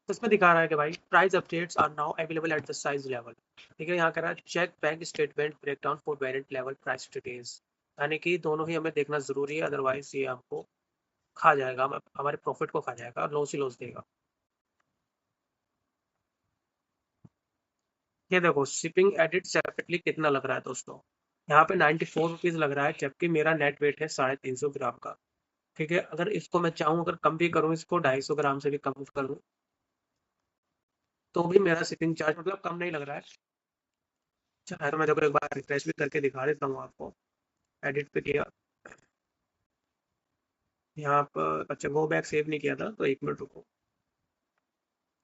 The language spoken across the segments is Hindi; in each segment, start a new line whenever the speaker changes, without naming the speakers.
तो इसमें दिखा रहा है कि भाई price updates are now available at the size level. ठीक है, यहाँ कह रहा है check bank statement breakdown for variant level price details, यानी कि दोनों ही हमें देखना जरूरी है, अदरवाइज ये हमको खा जाएगा, हमारे प्रॉफिट को खा जाएगा, लॉस ही लॉस देगा। ये देखो शिपिंग एडिट सेपरेटली कितना लग रहा है दोस्तों, यहाँ पे 94 रुपीज लग रहा है, जबकि मेरा नेट वेट है 350 ग्राम का। ठीक है, अगर इसको मैं चाहूँ अगर कम भी करूँ, इसको 250 ग्राम से भी कम करूँ, तो भी मेरा शिपिंग चार्ज मतलब कम नहीं लग रहा है। चाहे तो मैं देखो एक बार रिफ्रेश भी करके दिखा देता हूँ आपको। एडिट पे किया, यहाँ पर अच्छा गो बैक सेव नहीं किया था, तो 1 मिनट रुको,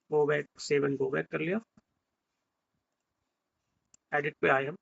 go back save and go back कर लिया। एडिट पे आए हम,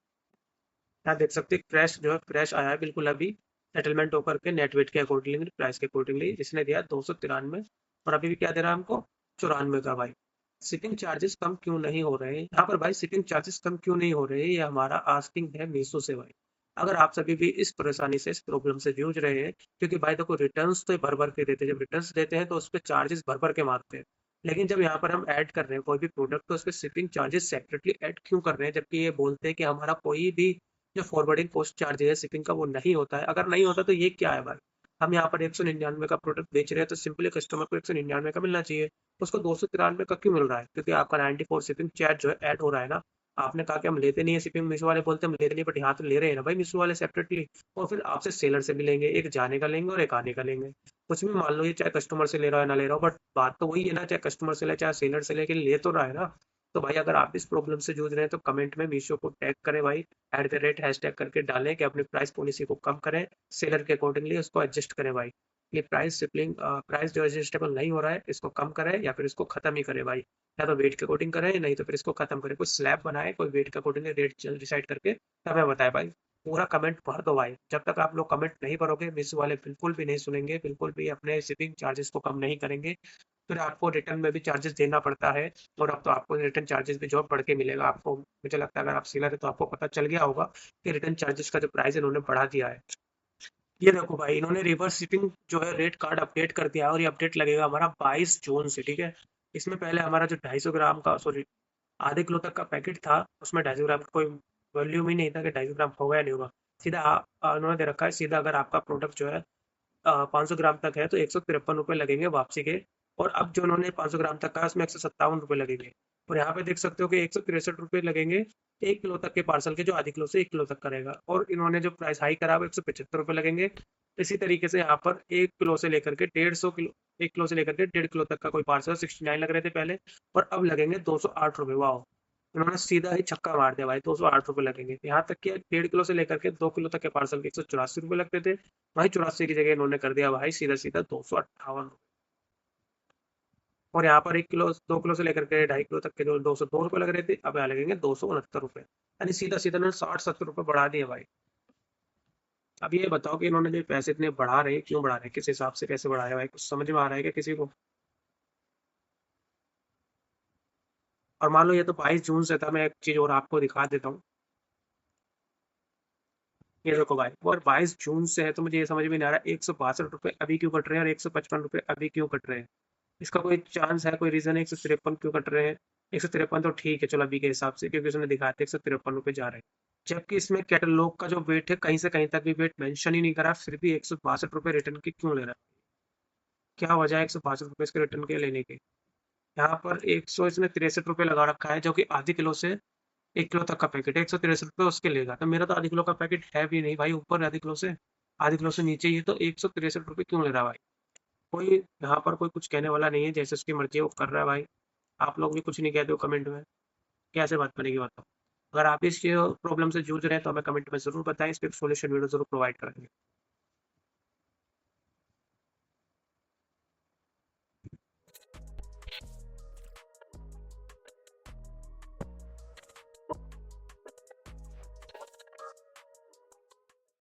यहाँ देख सकते हैं फ्रेश जो है फ्रेश आया है बिल्कुल अभी, सेटलमेंट होकर के नेट वेट के अकॉर्डिंगली प्राइस के अकॉर्डिंगली जिसने दिया 293, और अभी भी क्या दे रहा है हमको 94 का भाई। शिपिंग चार्जेस कम क्यों नहीं हो रहे हैं यहाँ पर भाई, शिपिंग चार्जेस कम क्यों नहीं हो रहे हैं, ये हमारा आस्किंग है मीशो से भाई। अगर आप सभी भी इस परेशानी से इस प्रॉब्लम से जूझ रहे हैं, क्योंकि भाई देखो रिटर्न्स तो भर भर के देते हैं, जब रिटर्न्स देते हैं तो उस पर चार्जेस भर भर के मारते हैं, लेकिन जब यहाँ पर हम ऐड कर रहे हैं कोई भी प्रोडक्ट तो उस पर शिपिंग चार्जेस सेपरेटली ऐड क्यों कर रहे हैं, जबकि ये बोलते हैं कि हमारा कोई भी जो फॉरवर्डिंग पोस्ट चार्ज है शिपिंग का वो नहीं होता है। अगर नहीं होता तो ये क्या है भाई, हम यहाँ पर 199 का प्रोडक्ट बेच रहे हैं तो सिंपली कस्टमर को 199 का मिलना चाहिए, उसको 293 का क्यों मिल रहा है, क्योंकि आपका 94 शिपिंग चार्ज जो है ऐड हो रहा है ना। आपने कहा कि हम लेते नहीं है शिपिंग, मीशो वाले बोलते हैं हम लेते नहीं, बट यहाँ तो ले रहे हैं ना भाई मीशो वाले सेपरेटली, और फिर आपसे सेलर से भी लेंगे, एक जाने का लेंगे और एक आने का लेंगे। कुछ भी मान लो ये चाहे कस्टमर से ले रहा है ना ले रहा हो, बट बात तो वही है ना, चाहे कस्टमर से ले चाहे सेलर से लेके ले तो रहा है ना। तो भाई अगर आप इस प्रॉब्लम से जूझ रहे हैं तो कमेंट में मीशो को टैग करें भाई, @हैशटैग करके डालें कि अपनी प्राइस पॉलिसी को कम करें, सेलर के अकॉर्डिंगली उसको एडजस्ट करें भाई। ये प्राइस सिपलिंग प्राइस जो एडजस्टेबल नहीं हो रहा है इसको कम करें या फिर इसको खत्म ही करें भाई, या तो वेट के अकॉर्डिंग करें नहीं तो फिर इसको खत्म करें, कोई स्लैब बनाए, कोई वेट के अकॉर्डिंग रेट डिसाइड करके तब हमें बताए भाई। पूरा कमेंट भर दो भाई, जब तक आप लोग कमेंट नहीं भरोगे मीशो वाले बिल्कुल भी नहीं सुनेंगे, बिल्कुल भी अपने शिपिंग चार्जेस को कम नहीं करेंगे। फिर आपको रिटर्न में भी चार्जेस देना पड़ता है, और अब तो आपको रिटर्न चार्जेस भी जो बढ़ के मिलेगा आपको, मुझे लगता है अगर आप सेलर है तो आपको पता चल गया होगा कि रिटर्न चार्जेस का जो प्राइस है इन्होंने बढ़ा दिया है। ये देखो भाई इन्होंने रिवर्स शिपिंग जो है रेट कार्ड अपडेट कर दिया है, और ये अपडेट लगेगा हमारा 22 जून से। ठीक है, इसमें पहले हमारा जो 250 ग्राम का सॉरी आधे किलो तक का पैकेट था, उसमें 250 ग्राम का कोई वॉल्यूम ही नहीं था कि 250 ग्राम होगा या नहीं होगा। सीधा उन्होंने दे रखा है सीधा, अगर आपका प्रोडक्ट जो है 500 ग्राम तक है तो 153 रुपये लगेंगे वापसी के, और अब जो उन्होंने 500 ग्राम तक का उसमें 157 रुपये लगेंगे। और यहाँ पे देख सकते हो कि 163 रुपये लगेंगे 1 किलो तक के पार्सल के, जो आधे किलो से 1 किलो तक करेगा, और इन्होंने जो प्राइस हाई करा वो 175 रुपये लगेंगे। इसी तरीके से यहाँ पर 1 किलो से लेकर के 150 किलो, 1 किलो से लेकर के 1.5 किलो तक का कोई पार्सल 69 लग रहे थे पहले, और अब लगेंगे 208 रुपये। वाह, इन्होंने सीधा ही छक्का मार दिया भाई, 208 रुपये लगेंगे। यहाँ तक कि 1.5 किलो से लेकर के 2 किलो तक के पार्सल के 184 रुपये लगते थे, भाई 84 की जगह इन्होंने कर दिया भाई सीधा सीधा 258। और यहाँ पर 1 किलो 2 किलो से लेकर के 2.5 किलो तक के जो 202 रुपये लग रहे थे, अब यहाँ लगेंगे 269 रुपये, यानी सीधा सीधा इन्होंने 60-70 रुपये बढ़ा दिए भाई। अब ये बताओ कि इन्होंने जो पैसे इतने बढ़ा रहे हैं क्यों बढ़ा रहे हैं, किस हिसाब से पैसे बढ़ा रहे हैं भाई, कुछ समझ में आ रहा है क्या किसी को। और मान लो ये तो 22 जून से था, मैं एक चीज और आपको दिखा देता हूँ। ये देखो भाई, और 22 जून से है तो मुझे ये समझ में नहीं आ रहा 162 रुपये अभी क्यों कट रहे हैं और 155 रुपये अभी क्यों कट रहे हैं। इसका कोई चांस है, कोई रीजन है 153 क्यों कट रहे हैं। 153 तो ठीक है चलो अभी के हिसाब से, क्योंकि उसने दिखाया था 153 रुपये जा रहे हैं, जबकि इसमें कैटलॉग का जो वेट है कहीं से कहीं तक भी वेट मेंशन ही नहीं करा, फिर भी 162 रुपये रिटर्न के क्यों ले रहा है। क्या वजह है 162 रुपये इसके रिटर्न के लेने के। यहाँ पर 100 इसने 63 रुपये लगा रखा है, जो कि आधे किलो से 1 किलो तक का पैकेट है, 163 रुपये उसके लेगा, तो मेरा तो आधे किलो का पैकेट है भी नहीं भाई, ऊपर है आधे किलो से नीचे ही है, तो 163 रुपये क्यों ले रहा है भाई। कोई यहाँ पर कोई कुछ कहने वाला नहीं है, जैसे उसकी मर्जी है वो कर रहा है भाई। आप लोग भी कुछ नहीं कहते हो कमेंट में, कैसे बात बनेगी बताओ। अगर आप इस प्रॉब्लम से जूझ रहे हैं तो हमें कमेंट में जरूर बताएं, इस पर सोल्यूशन वीडियो जरूर प्रोवाइड करेंगे।